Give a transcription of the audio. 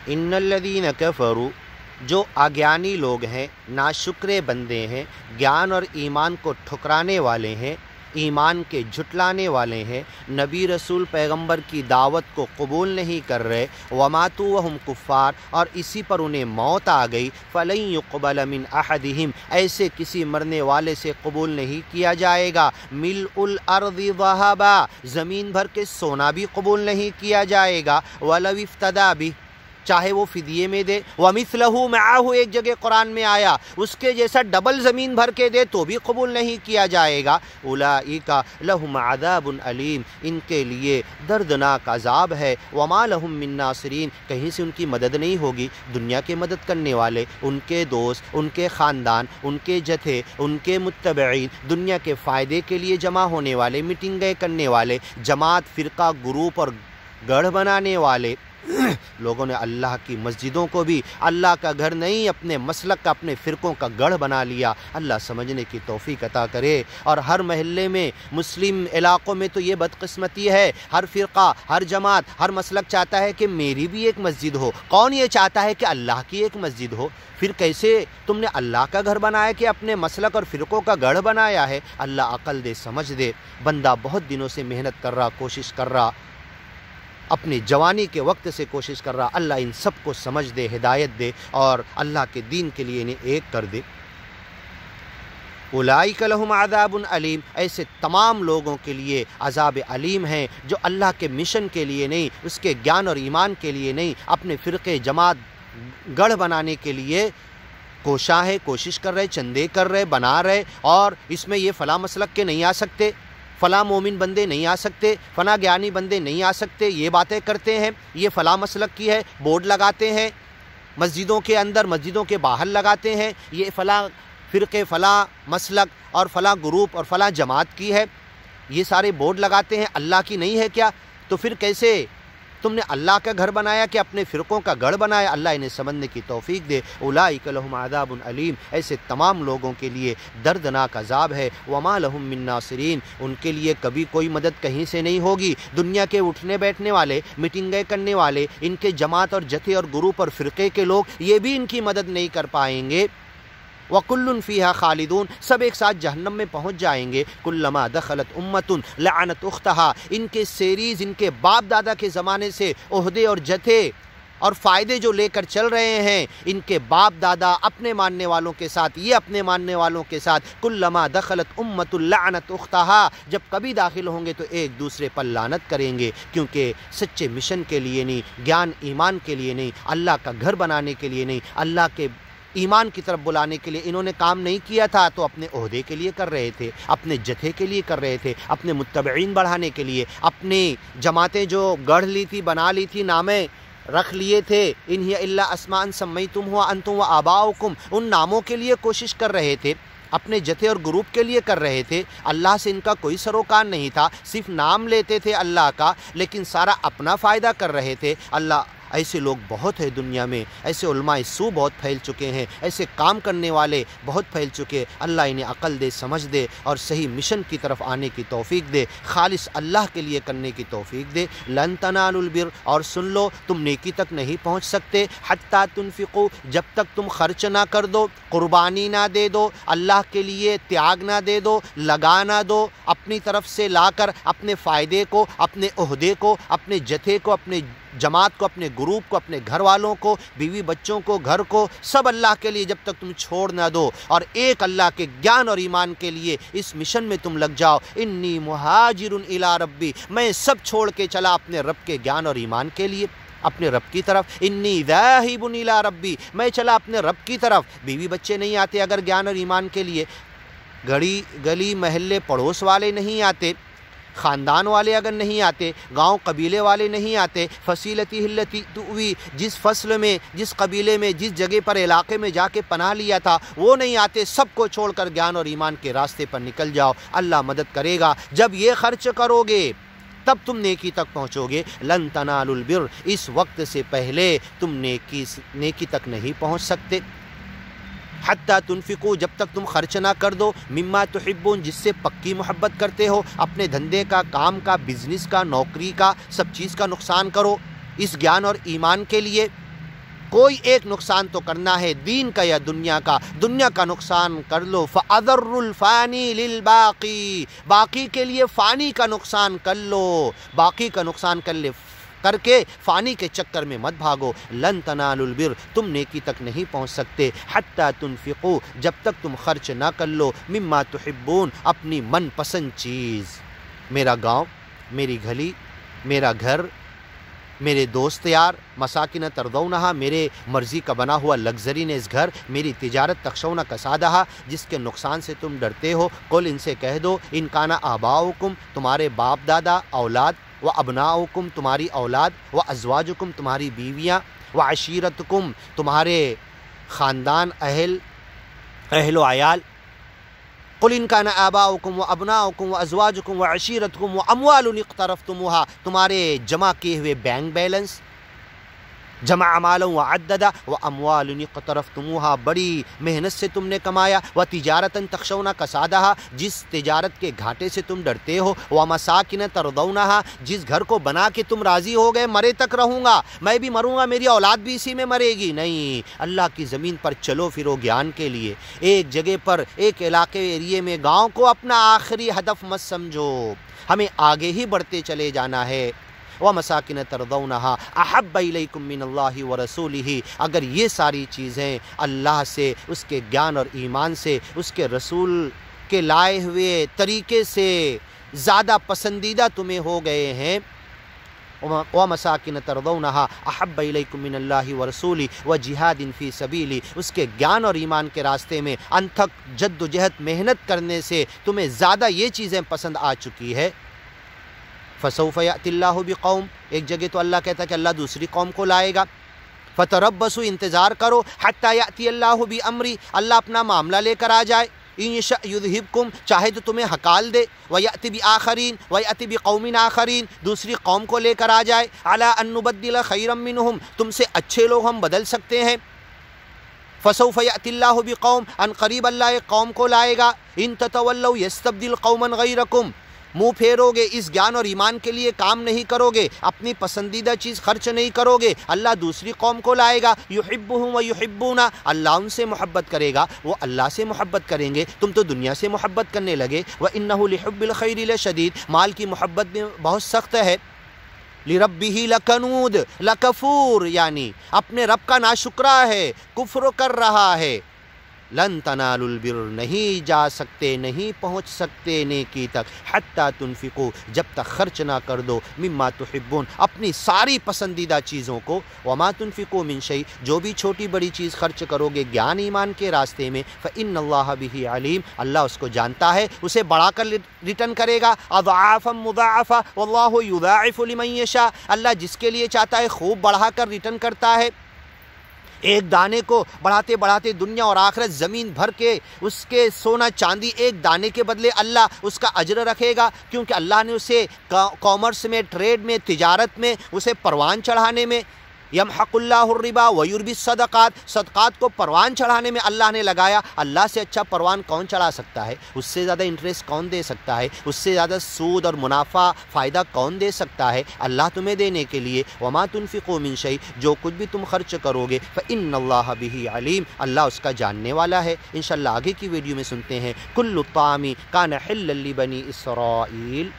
ان الذین کفروا، جو اگیانی لوگ ہیں، ناشکرے بندے ہیں، گیان اور ایمان کو ٹھکرانے والے ہیں، ایمان کے جھٹلانے والے ہیں، نبی رسول پیغمبر کی دعوت کو قبول نہیں کر رہے، وماتوا وہم کفار، اور اسی پر انہیں موت آ گئی، فلن یقبل من احدہم، ایسے کسی مرنے والے سے قبول نہیں کیا جائے گا، ملء الارض ذہبا، زمین بھر کے سونا بھی قبول نہیں کیا جائے گا، ولو افتدی بہ، چاہے وہ فدیے میں دے، وَمِثْلَهُ مَعَهُ، ایک جگہ قرآن میں آیا اس کے جیسا ڈبل زمین بھر کے دے تو بھی قبول نہیں کیا جائے گا، أُولَئِكَ لَهُمْ عَذَابٌ أَلِيمٌ، ان کے لیے دردناک عذاب ہے، وَمَا لَهُم مِّن نَاصِرِينَ، کہیں سے ان کی مدد نہیں ہوگی، دنیا کے مدد کرنے والے، ان کے دوست، ان کے خاندان، ان کے جتھے، ان کے متبعین، دنیا کے فائدے کے لیے جمع ہونے والے، میٹنگیں کرنے والے، جماعت، فرقہ، گروپ اور گڑھ بنانے والے لوگوں نے اللہ کی مسجدوں کو بھی اللہ کا گھر نہیں، اپنے مسلک کا، اپنے فرقوں کا گڑھ بنا لیا۔ اللہ سمجھنے کی توفیق عطا کرے۔ اور ہر محلے میں، مسلم علاقوں میں تو یہ بدقسمتی ہے، ہر فرقہ، ہر جماعت، ہر مسلک چاہتا ہے کہ میری بھی ایک مسجد ہو۔ کون یہ چاہتا ہے کہ اللہ کی ایک مسجد ہو؟ پھر کیسے تم نے اللہ کا گھر بنایا کہ اپنے مسلک اور فرقوں کا گڑھ بنایا ہے؟ اللہ عقل دے، سمجھ دے۔ بندہ بہت دنوں سے محنت کر رہا، کوشش کر رہا، اپنی جوانی کے وقت سے کوشش کر رہا، اللہ ان سب کو سمجھ دے، ہدایت دے، اور اللہ کے دین کے لیے انہیں ایک کر دے۔ اولئک لہم عذاب علیم، ایسے تمام لوگوں کے لیے عذاب علیم ہیں جو اللہ کے مشن کے لیے نہیں، اس کے گیان اور ایمان کے لیے نہیں، اپنے فرقے، جماعت، گڑھ بنانے کے لیے کوشاں ہے، کوشش کر رہے، چندے کر رہے، بنا رہے، اور اس میں یہ فلاں مسلک کے نہیں آ سکتے، فلاں مومن بندے نہیں آ سکتے، فلاں گیانی بندے نہیں آ سکتے، یہ باتیں کرتے ہیں، یہ فلاں مسلک کی ہے، بورڈ لگاتے ہیں مسجدوں کے اندر، مسجدوں کے باہر لگاتے ہیں، یہ فلاں فرقے، فلاں مسلک اور فلاں گروپ اور فلاں جماعت کی ہے، یہ سارے بورڈ لگاتے ہیں، اللہ کی نہیں ہے کیا؟ تو پھر کیسے تم نے اللہ کا گھر بنایا کہ اپنے فرقوں کا گڑھ بنایا؟ اللہ انہیں سمجھنے کی توفیق دے۔ اولئک لہم عذاب علیم، ایسے تمام لوگوں کے لیے دردناک عذاب ہے۔ وما لہم من ناصرین، ان کے لیے کبھی کوئی مدد کہیں سے نہیں ہوگی۔ دنیا کے اٹھنے بیٹھنے والے، میٹنگیں کرنے والے، ان کے جماعت اور جتھے اور گروپ اور فرقے کے لوگ، یہ بھی ان کی مدد نہیں کر پائیں گے۔ وَكُلٌّ فِيهَا خَالِدُونَ، سب ایک ساتھ جہنم میں پہنچ جائیں گے۔ كُلَّمَا دَخَلَتْ أُمَّةٌ لَعَنَتْ أُخْتَهَا، ان کے سیریز، ان کے باپ دادا کے زمانے سے عہدے اور جتھے اور فائدے جو لے کر چل رہے ہیں، ان کے باپ دادا اپنے ماننے والوں کے ساتھ، یہ اپنے ماننے والوں کے ساتھ، كُلَّمَا دَخَلَتْ أُمَّةٌ لَعَنَتْ أُخْتَهَا، جب کبھی داخل ہوں گے تو ایک دوسرے پر لعنت کریں گے، کیونکہ سچے مشن کے لیے نہیں، گیان ایمان کے لیے نہیں، اللہ کا گھر بنانے کے لیے نہیں، اللہ کے ایمان کی طرف بلانے کے لیے انہوں نے کام نہیں کیا تھا، تو اپنے عہدے کے لیے کر رہے تھے، اپنے جتھے کے لیے کر رہے تھے، اپنے متبعین بڑھانے کے لیے، اپنی جماعتیں جو گڑھ لی تھی، بنا لی تھی، نامے رکھ لیے تھے، ان ہی الا اسماء سمیتموها انتم وآباؤکم، ان ناموں کے لیے کوشش کر رہے تھے، اپنے جتھے اور گروپ کے لیے کر رہے تھے۔ اللہ سے ان کا کوئی سروکار نہیں تھا، صرف نام لیتے تھے اللہ کا، لیکن سارا اپنا فائدہ کر رہے تھے۔ اللہ، ایسے لوگ بہت ہیں دنیا میں، ایسے علماء سو بہت پھیل چکے ہیں، ایسے کام کرنے والے بہت پھیل چکے۔ اللہ انہیں عقل دے، سمجھ دے، اور صحیح مشن کی طرف آنے کی توفیق دے، خالص اللہ کے لیے کرنے کی توفیق دے۔ لن تنالوا البر، اور سن لو، تم نیکی تک نہیں پہنچ سکتے، حتی تنفقوا، جب تک تم خرچ نہ کر دو، قربانی نہ دے دو، اللہ کے لیے تیاگ نہ دے دو، لگا نہ دو، اپنی طرف سے لا کر اپنے فائدے کو، اپنے عہدے کو، اپنے جتھے کو، اپنے جماعت کو، اپنے گروپ کو، اپنے گھر والوں کو، بیوی بچوں کو، گھر کو، سب اللہ کے لیے جب تک تم چھوڑ نہ دو، اور ایک اللہ کے گیان اور ایمان کے لیے اس مشن میں تم لگ جاؤ۔ انی مہاجر الی ربی، میں سب چھوڑ کے چلا اپنے رب کے گیان اور ایمان کے لیے، اپنے رب کی طرف۔ انی ذاہب الی ربی، میں چلا اپنے رب کی طرف۔ بیوی بچے نہیں آتے اگر گیان اور ایمان کے لیے، گلی محلے پڑوس والے نہیں آتے، خاندان والے اگر نہیں آتے، گاؤں قبیلے والے نہیں آتے، فصیلتی التی تؤوی، جس فصل میں، جس قبیلے میں، جس جگہ پر، علاقے میں جا کے پناہ لیا تھا، وہ نہیں آتے، سب کو چھوڑ کر گیان اور ایمان کے راستے پر نکل جاؤ، اللہ مدد کرے گا۔ جب یہ خرچ کرو گے تب تم نیکی تک پہنچو گے۔ لن تنالوا البر، اس وقت سے پہلے تم نیکی تک نہیں پہنچ سکتے۔ حتی تنفقوا، جب تک تم خرچ نہ کر دو، مما تحبون، جس سے پکی محبت کرتے ہو، اپنے دھندے کا، کام کا، بزنس کا، نوکری کا، سب چیز کا نقصان کرو اس گیان اور ایمان کے لیے۔ کوئی ایک نقصان تو کرنا ہے، دین کا یا دنیا کا، دنیا کا نقصان کر لو، فَأَذَرُّ الْفَانِي لِلْبَاقِي، باقی کے لیے فانی کا نقصان کر لو، باقی کا نقصان کر کے فانی کے چکر میں مت بھاگو۔ لن تنالوا البر، تم نیکی تک نہیں پہنچ سکتے، حتی تنفقوا، جب تک تم خرچ نہ کر لو، مما تحبون، اپنی من پسند چیز۔ میرا گاؤں، میری گھلی، میرا گھر، میرے دوست یار، مساکن ترضونہا، میرے مرضی کا بنا ہوا لگژری نے اس گھر، میری تجارت تخشون کسادہا، جس کے نقصان سے تم ڈرتے ہو، قل، ان سے کہہ دو، ان کانا آباؤکم، تمہارے باپ دادا، اولاد، و ابناؤکم، تمہاری اولاد، و ازواجکم، تمہاری بیویاں، و عشیرتکم، تمہارے خاندان، اہل و عیال، قل ان کان آباؤکم و ابناؤکم و ازواجکم و عشیرتکم و اموال اقترفتموها، تمہارے جمع کیے ہوئے بینک بیلنس، جمع مالا و عددا، و اموال اقترفتموها، بڑی محنت سے تم نے کمایا، و تجارتا تخشون کسادہا، جس تجارت کے گھاٹے سے تم ڈرتے ہو، و مساکن ترضونہا، جس گھر کو بنا کے تم راضی ہو گئے، مرے تک رہوں گا، میں بھی مروں گا، میری اولاد بھی اسی میں مرے گی، نہیں، اللہ کی زمین پر چلو پھرو گیان کے لیے، ایک جگہ پر، ایک علاقے ایریے میں، گاؤں کو اپنا آخری ہدف مت سمجھو، ہمیں آگے ہی بڑھتے چلے جانا ہے۔ وَمَسَاكِنَ تَرْضَوْنَهَا أَحَبَّ إِلَيْكُم مِّنَ اللَّهِ وَرَسُولِهِ، اگر یہ ساری چیزیں اللہ سے، اس کے گیان اور ایمان سے، اس کے رسول کے لائے ہوئے طریقے سے زیادہ پسندیدہ تمہیں ہو گئے ہیں، وَمَسَاكِنَ تَرْضَوْنَهَا أَحَبَّ إِلَيْكُم مِّنَ اللَّهِ وَرَسُولِهِ وَجِهَادٍ فِي سَبِيلِهِ، اس کے گیان اور ایمان کے راستے میں انتھک جد و جہد محنت کرنے سے تمہیں زیادہ یہ چیزیں پسند آ چکی ہے۔ فَسَوْفَ يَأْتِ اللَّهُ بِقَوْمٍ، ایک جگہ تو اللہ کہتا ہے کہ اللہ دوسری قوم کو لائے گا، فَتَرَبَّصُوا، انتظار کرو، حَتَّى يَأْتِيَ اللَّهُ بِأَمْرِهِ، اللہ اپنا معاملہ لے کر آ جائے، إِن يَشَأْ يُذْهِبْكُمْ، چاہے تو تمہیں ہکال دے، وَيَأْتِ بِآخَرِينَ، وَيَأْتِ بِقَوْمٍ آخَرِينَ، دوسری قوم کو لے کر آ جائے، عَلَىٰ أَن نُبَدِّلَ خَيْرًا مِّنْهُمْ، تم سے اچھے لوگ ہم بدل سکتے ہیں۔ فَسَوْفَ يَأْتِ اللَّهُ بِقَوْمٍ، ان قریب اللہ ایک قوم کو لائے گا، إِن تَتَوَلَّوْا يَسْتَبْدِلْ قَوْمًا غَيْرَكُمْ، منہ پھیرو گے، اس گیان اور ایمان کے لیے کام نہیں کرو گے، اپنی پسندیدہ چیز خرچ نہیں کرو گے، اللہ دوسری قوم کو لائے گا، یحبہم و یحبونا، اللہ ان سے محبت کرے گا، وہ اللہ سے محبت کریں گے، تم تو دنیا سے محبت کرنے لگے، وَإِنَّهُ لِحُبِّ الْخَيْرِ لَشَدِيدٌ، مال کی محبت میں بہت سخت ہے، لِرَبِّهِ لَكَنُودٌ لَكَفُورٌ، یعنی اپنے رب کا ناشکرا ہے، کفر کر رہا ہے۔ لن تنالوا البر، نہیں جا سکتے، نہیں پہنچ سکتے نیکی تک، حتی تنفقوا، جب تک خرچ نہ کر دو، مما تحبون، اپنی ساری پسندیدہ چیزوں کو، وما تنفقوا من شیء، جو بھی چھوٹی بڑی چیز خرچ کرو گے گیان ایمان کے راستے میں، فإن اللہ بہ علیم، اللہ اس کو جانتا ہے، اسے بڑھا کر ریٹرن کرے گا، اضعافا مضاعفا واللہ یضاعف لمن یشاء، اللہ جس کے لیے چاہتا ہے خوب بڑھا کر ریٹرن کرتا ہے۔ ایک دانے کو بڑھاتے بڑھاتے دنیا اور آخرت زمین بھر کے اس کے سونا چاندی ایک دانے کے بدلے اللہ اس کا اجر رکھے گا، کیونکہ اللہ نے اسے کامرس میں، ٹریڈ میں، تجارت میں، اسے پروان چڑھانے میں، یمحق اللہ الربا ویربی الصدقات، صدقات کو پروان چڑھانے میں اللہ نے لگایا۔ اللہ سے اچھا پروان کون چڑھا سکتا ہے؟ اس سے زیادہ انٹرسٹ کون دے سکتا ہے؟ اس سے زیادہ سود اور منافع فائدہ کون دے سکتا ہے؟ اللہ تمہیں دینے کے لیے، وما تنفقوا من شیء، جو کچھ بھی تم خرچ کرو گے، فإن اللہ بہ علیم، اللہ اس کا جاننے والا ہے۔ انشاءاللہ آگے کی ویڈیو میں سنتے ہیں کل الطعام کان حلا لبنی اسرائیل۔